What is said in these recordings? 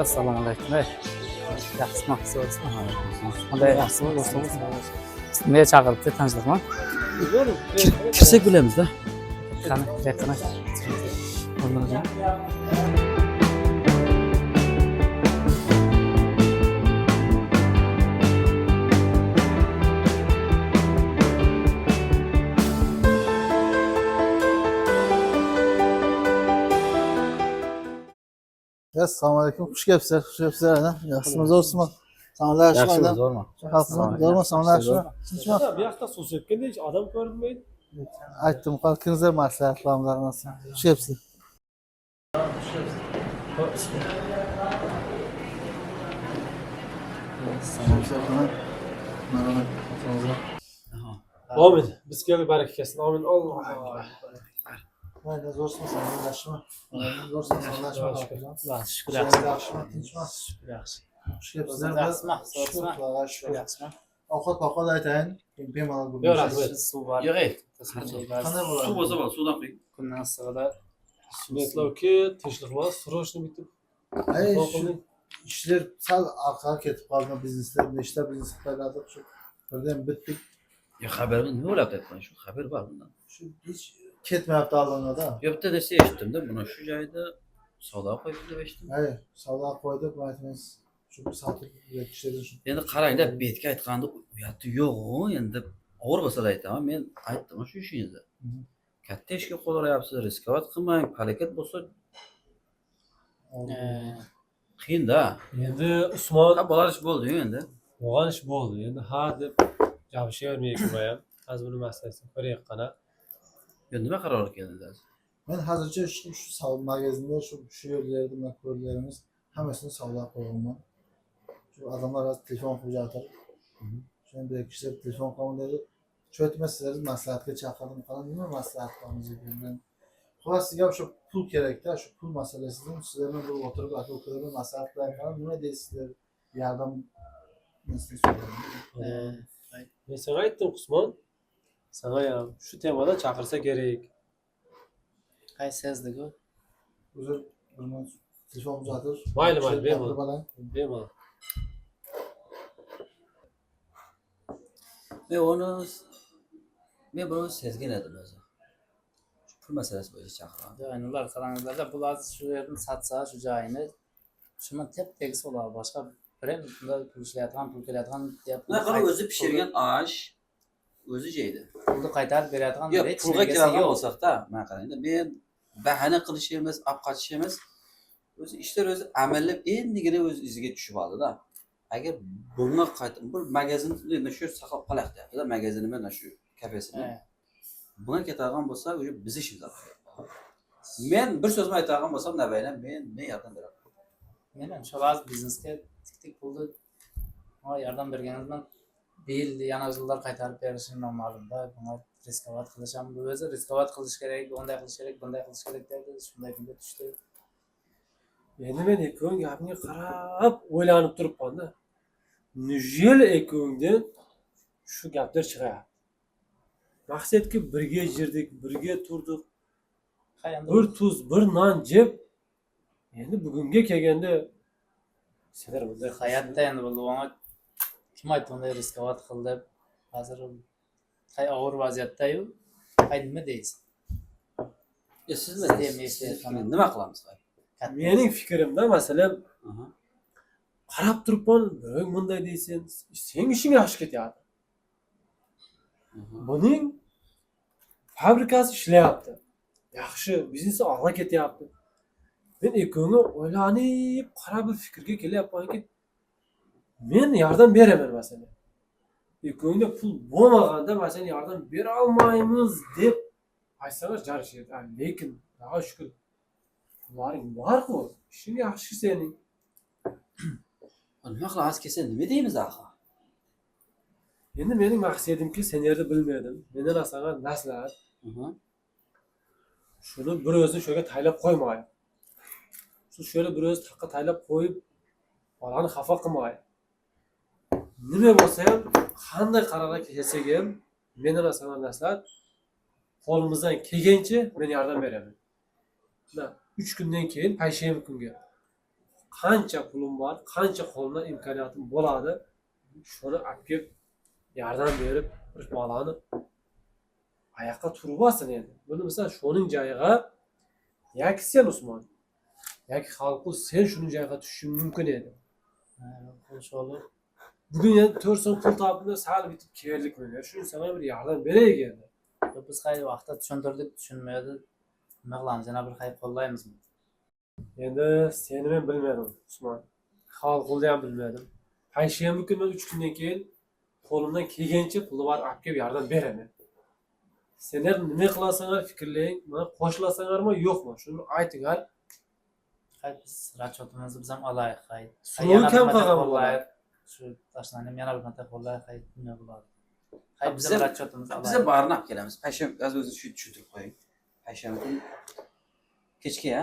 Assalomu alaykum. Yaxshi maqsad bo'lsin. Qanday yaxshi bo'lsin. Nega chaqiribdi, tinchlikmi? Kirsak bilamiz-da. Qani, yaqina. Assalomu alaykum. Xush kelibsizlar. Xush kelibsizlar. Yaxshimisiz, zo'rsizmi? Salomlar, Yaxshimi, zo'rmi? Zo'rmi? Salomlar, tinchmi? Bu yoqda suv sepganda hech odam ko'rinmaydi. Aytdim, qalbingizga maslahatlarimlar olsin. Xush kelibsizlar. Amin. Bizga baraka kelsin. Amin. Alloh. Mayli, zo'rsizmi? Yaxshimi? Zo'rsizmi? Salomlar, Shukr, yaxshimi? Tinchmi? yaxshi. Xush kelibsizlar. Shukr, yaxshimi? Ovqat aytayin. Bemalol bo'lib. Yo'q, rahmat. Suv bor. Yo'q, Qanday bo'ladi? suv bo'lsa bo'l, suvdan quying. Kundan issig'ida Sunnatlovki, tinchlikmas, srochni bitib. Ay, shu ishlar sal orqaga ketib qoldi biznesda. Nechta biznes qiladi shu. Birdan bitdik. Ya xabarni nima bo'lyapti aytman, shu xabar bor bundan. Shu hech ketmayapti oldinda. Yo bitta desa eshitdim-da, buni shu joyda savdo qo'yib deb eshitdim. Ay, savdo qo'ydik, aytamiz. Shu sotib ishlarni shu. Endi qarangda, betga aytganda uyati yo'q-ku, endi og'ir bo'lsa-da aytaman, men aytdim shu ishingizni. Katta ishga qo'l uryapsiz, riskovat qilmang, harakat bo'lsa qiyin-da. Endi Usmon Ha, bo'lar ish bo'ldi-yu endi. bo'lgan ish bo'ldi. Endi ha deb gapishavermaylik ham. Hozir buni masalasini ko'raylik qana. Yo nima qarorga keldingiz? Men hozircha shu savdo magazinda shu yerlarda mako'rlarimiz hammasini savdo qo'yaman. Shu odamlar telefon qilib жатыр. Shunda kishi telefon qildi. Cho'tma sizlarni maslahatga chaqirdim. Qani nima maslahat qilamiz degan. Xo'sh, sizga shu pul kerak-da, shu pul masalasini sizlarni bir o'tirib aka-ukalarga maslahatlar qilib, nima deysizlar? Yordam Men senga aytdim, Usmon. Sana ham shu temada chaqirsa kerak. qaysi sizdiku? Uzr, telefon uzatib. Mayli, bemalol. Men buni sezgan edim o'zi. Shu pul masalasi bo'yicha chaqirdim. Yo'q, endi ular qarangizlarda bular shu yerni satsa, shu joyini shuni tep-tekis bo'ladi. Boshqa birim pul ishlayotgan, pul kelayotgan deb. Mana qarang, o'zi pishirgan osh o'zi yeydi. Pulni qaytarib beradigan Yo'q, pulga keladigan bo'lsak-da, mana qarangda, men bahana qilish emas, olib qochish emas. O'zi ishlar o'zi amallab endigina o'z iziga tushib oldi-da. Agar bunga qaytib, bu magazinni shu saqlab qolaylik deyapti-da, magazinni mana shu kafesini. Bunga ketadigan bo'lsa, o'sha biz ishimiz bo'ladi. Men bir so'zni aytadigan bo'lsam, navbaydan men yordam beraman. Men ham shu vaqt biznesga tik pulni yordam berganingizdan bil yana yillar qaytarib berishim noma'lum-da. Bunga riskovat qilish ham bu o'zi riskovat qilish kerak, bunday qilish kerak, bunday qilish kerak deb shunday kunga tushdi. Endi men ekong gapni qarab o'ylanib turibman-da. Nijel ekongdan shu gaplar chiqyapti. Maqsadki birga jirdik, birga turdik. Bir tuz, bir non jeb. Endi bugunga kelganda sizlar bunday Hayotda endi bu ona kim aytdi bunday riskovat qil deb. Hozir qay og'ir vaziyatda-yu, qay nima deysiz? Ya siz nima qilamiz? mening fikrimda masalan qarab turibman, birov bunday deysan, sen ishing yaxshi ketyapti. Buning fabrikasi ishlayapti. Yaxshi, biznesi olg'a ketyapti. Men ekongni o'ylanib, qarab bir fikrga kelyapmanki, men yordam beraman masalan. Ekongda pul bo'lmaganda masalan yordam bera olmaymiz deb aytsalar jarishadi. Lekin Xudoga shukr, pullaring bor-ku, ishing yaxshi sening. Nima qilamiz kelsa nima deymiz axir? Endi mening maqsadimki, sen yerda bilmadim. Mendan asaga maslahat. Shuni bir o'zi shunga taylab qo'ymay. Siz şöyle bir o'zi taqqa taylab qo'yib, bolani xafa qilmay. Nima bo'lsa ham, qanday qarorga kelsak ham, mendan asaga maslahat. Qo'limizdan kelgancha men yordam beraman. 3 kundan keyin payshanba kunga qancha pulim bor, qancha qo'limda imkoniyatim bo'ladi, shuni olib kelib yordam berib bir bolani oyoqqa turib olsin endi. Buni misol shuning joyiga yoki sen Usmon, yoki Xalqul sen shuning joyiga tushishing mumkin edi. Inşallah. Bugun endi 4 so'm pul topib sal bitib keldik menga. Shuning sabab bir yordam beraylik endi. Biz hayır vaqtda tushuntirdik, tushunmaydi. Nima qilamiz? Yana bir hayır qo'llaymizmi? Endi seni men bilmadim Usmon. Xalqulni ham bilmadim. Payshanba kuni men 3 kundan keyin qo'limdan kelgancha puli bor olib kelib yordam beraman. Senlar nima qilasizlar fikrlang, mana qo'shilasizlarmi yo'qmi? Shuni aytinglar. Hayır biz raçotimizni biz ham olaylik. Hayır. Suv kam qolgan bo'ladi. Shu tashlanib yana bir marta qo'llaylik. Hayır, nima bo'ladi? Hayır biz ham raçotimizni Bize olaylik. barını olib kelamiz. Payshanba az o'zi shu tushuntirib qo'ying. Payshanba kuni kechki ya.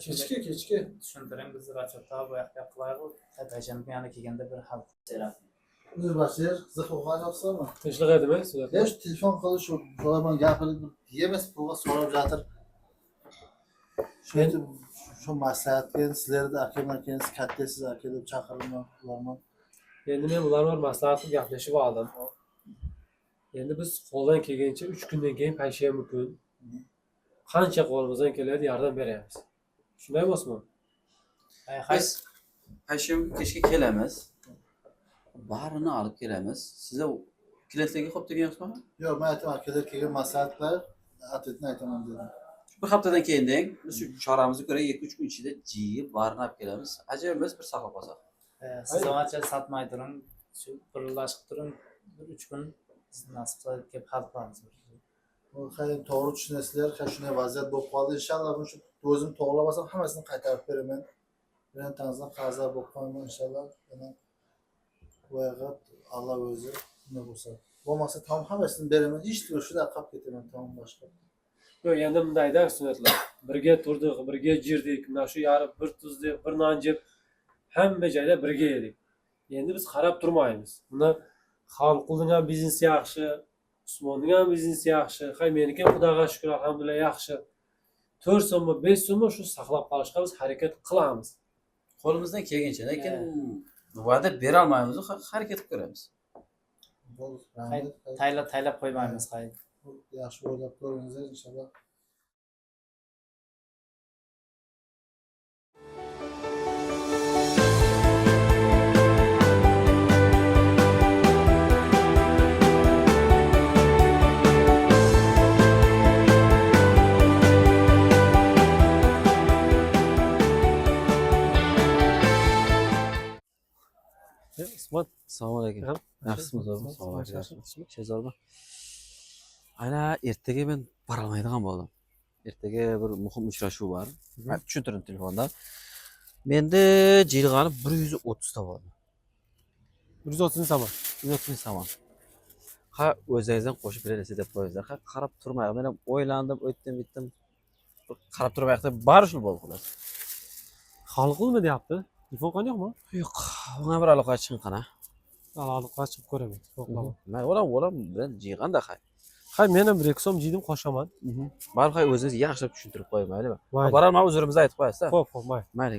Kechki. Tushuntiring biz raçotda bu yoqqa qilaylik. Payshanba yana kelganda bir hal serap. O'zbashir, qiziq o'qigan yo'qsanmi? Tinchlik edimi sizlar? Ya shu telefon qilish shu bilan gapirib yemas pulga so'rab jatir. Shu maslahatga sizlarda akalar keyin kattasiz aka deb chaqirman ularman. Endi men ular bilan maslahat qilib gaplashib oldim. Endi biz qo'ldan kelgancha 3 kundan keyin payshanba kun qancha qo'limizdan keladi yordam beramiz. Shunday emasmi? Hayır. Biz payshanba kechga kelamiz. Barini olib kelamiz. Size klientlarga xo'p degan yo'qmi? Yo'q, men aytaman akalar kelgan maslahatlar atletni aytaman dedim. Bir haftadan keyin deng, biz shu choramizni ko'ra 2-3 kun ichida jiyib barini olib kelamiz. Ajoyib emas bir saqlab qolsak. Siz oncha satmay turing. Shu birlashib turing. 3 kun biz nasib qilib kelib hal qilamiz. Bu qayerda to'g'ri tushunasizlar, shunday vaziyat bo'lib qoldi. Inshaalloh bu shu o'zim to'g'rilab olsam hammasini qaytarib beraman. Men tanzim qarzlar bo'lib qolmayman inshaalloh. Yana voyaga Alloh o'zi nima bo'lsa. Bo'lmasa tam hammasini beraman. Hech nima shunday qilib ketaman tamom boshqa. Yo'q, endi bundayda sunnatlar. Birga turdik, birga jirdik, mana shu yarib bir tuzdik, bir non jeb hamma joyda birga edik. Endi biz qarab turmaymiz. Buni Xalqulning ham biznesi yaxshi, Usmonning ham biznesi yaxshi, hay meniki ham Xudoga shukr, alhamdulillah yaxshi. 4 so'mmi, 5 so'mmi shu saqlab qolishga biz harakat qilamiz. Qo'limizdan kelgancha, lekin va'da bera olmaymiz, harakat qilib ko'ramiz. Taylab qo'ymaymiz. Hayır. Yaxshi o'ylab ko'ringizlar inshaalloh. Usmon, Assalomu alaykum. Yaxshimisiz o'g'lim? Assalomu alaykum. Shehzodmi? Ana ertaga men borolmaydigan bo'ldim. Ertaga bir muhim uchrashuv bor. Men tushuntirim telefonda. Menda jilg'ani 130 ta bo'ldi. 130 so'm. 130 so'm. Ha, o'zingizdan qo'shib berasiz deb qo'yingizlar. Ha, qarab turmayman. Men ham o'ylandim, o'tdim, bitdim. Qarab turmayapti. Bari shu bo'ldi xolos. Xalqulmi deyapti? Telefon qandoqmi? Yo'q, bunga bir aloqa chiqin qana. Aloqa chiqib ko'raman. To'xtama. Men o'ram bilan jilg'anda hay. Hay, men ham 1 so'm jiydim, qo'shaman. Baribir hay o'zingiz yaxshilab tushuntirib qo'ying, maylimi? Mayli. Boralman o'zimizni aytib qo'yasiz-a? Xo'p, mayli. Mayli.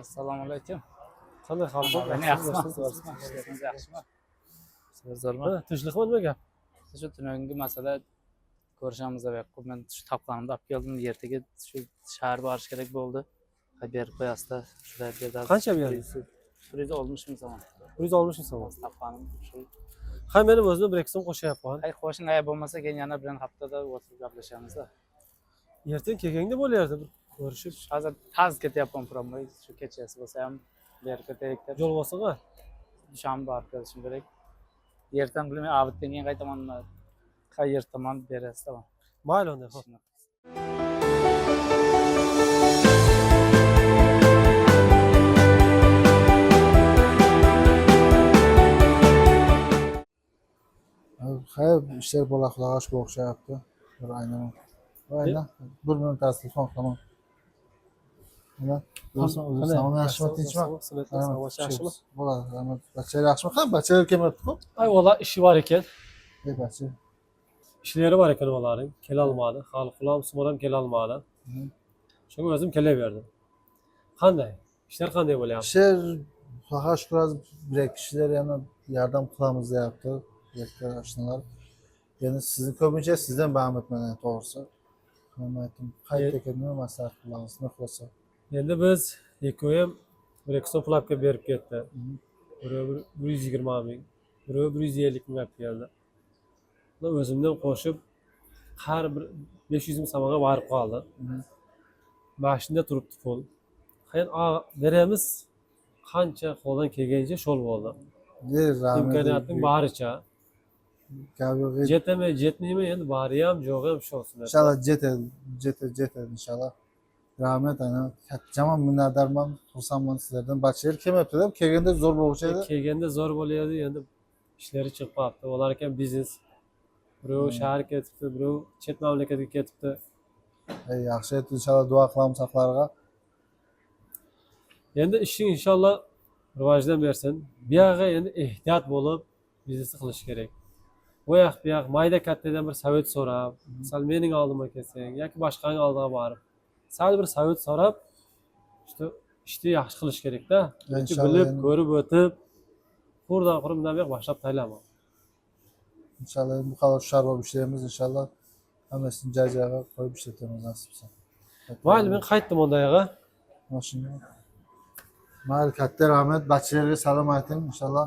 Assalomu alaykum. Qanday Xalqul? Yaxshimi? Yaxshimi? Sizlarmi? Ha, tinchlikmi nima gap? Shu tungi masala ko'rishamiz deb qo'yib men shu topganimda olib keldim. Ertaga shu shahar borish kerak bo'ldi. Berib qo'yasizda. Shunday berdi. Qancha berdi? 160 ming so'm. 160 so'm. Topganim shu. Hay, meni o'zim 1 so'm qo'shyapman. Hay, qo'shin ay bo'lmasa keyin yana bir haftada o'tirib gaplashamiz-da. Ertaga kelganda bo'lardi bir ko'rishib. Hozir tez ketyapman promoy. Shu kechasi bo'lsa ham berib ketaylik deb. Yo'l bo'lsa-a? Dushanba borib kelishim kerak. Yerdan bilmay avtdan keyin qaytaman. Qayer tomon berasiz tamam. Mayli unda, xo'p. Hayır, işler bola qulog'i bu o'xshayapti. Bir aynan. Aynan. Bir minut telefon qilaman. Mana do'stim o'zi salom yaxshimi, tinchmi? yaxshimi? Bo'ladi. Rahmat. Bachchalar yaxshimi? Ha, bachchalar kelmayapti-ku. Ay valla işi var ekan. Ey bachcha. İşleri var ekan ularning. Kelolmadi. Hali qulam simoram kelolmadi. Shunga o'zim kelaverdim. Qanday? İşler qanday bo'lyapti? Ishlar Xudoga shukr, bir kishilar yana yordam qilamiz deyapti. Direktor ashnalar. Yana sizni ko'pincha sizdan bahmat mana to'g'risi. Men aytdim, qayta kelmay maslahat qilamiz, nima qilsa. Endi biz ekoyim bir ekson pulapga berib ketdi. Biri 120 ming, biri 150 ming olib keldi. Ular o'zimdan qo'shib har bir 500 ming so'mga borib qoldi. Mashina turibdi pul. Qayin beramiz qancha qo'ldan kelgancha shol bo'ldi. İmkoniyatning baricha. Gabi Jetmaymi endi bari ham jo'g'i ham shu olsin. inshaalloh jetadi inshaalloh. Rahmat ana. Kattaman minnatdorman, xursandman sizlardan. Bachchalar kelmayapti-da, kelganda zo'r bo'luvchi edi. Kelganda zo'r bo'laydi, endi ishlari chiqyapti. Ular ekan biznes. Birov shahar ketibdi, birov chet mamlakatga ketibdi. Yaxshi edi, inshaalloh duo qilamiz haqlariga. Endi ishing inshaalloh rivojdan bersin. Bu yerga endi ehtiyot bo'lib biznes qilish kerak. Bu yoq mayda kattadan bir savat so'rab, misol mening oldimga kelsang yoki boshqaning oldiga borib, sal bir savat so'rab, işte ishni yaxshi qilish kerak-da. Bilib, ko'rib o'tib, qurdan bundan buyoq boshlab taylama. İnşallah bu kadar şar bo'lib ishlaymiz inshaalloh. Hammasini joy-joyiga qo'yib ishlatamiz nasib etsa. Mayli, men qaytdim unda yoqqa. Mashina. Mayli, katta rahmat. Bachchalarga salom ayting inshaalloh.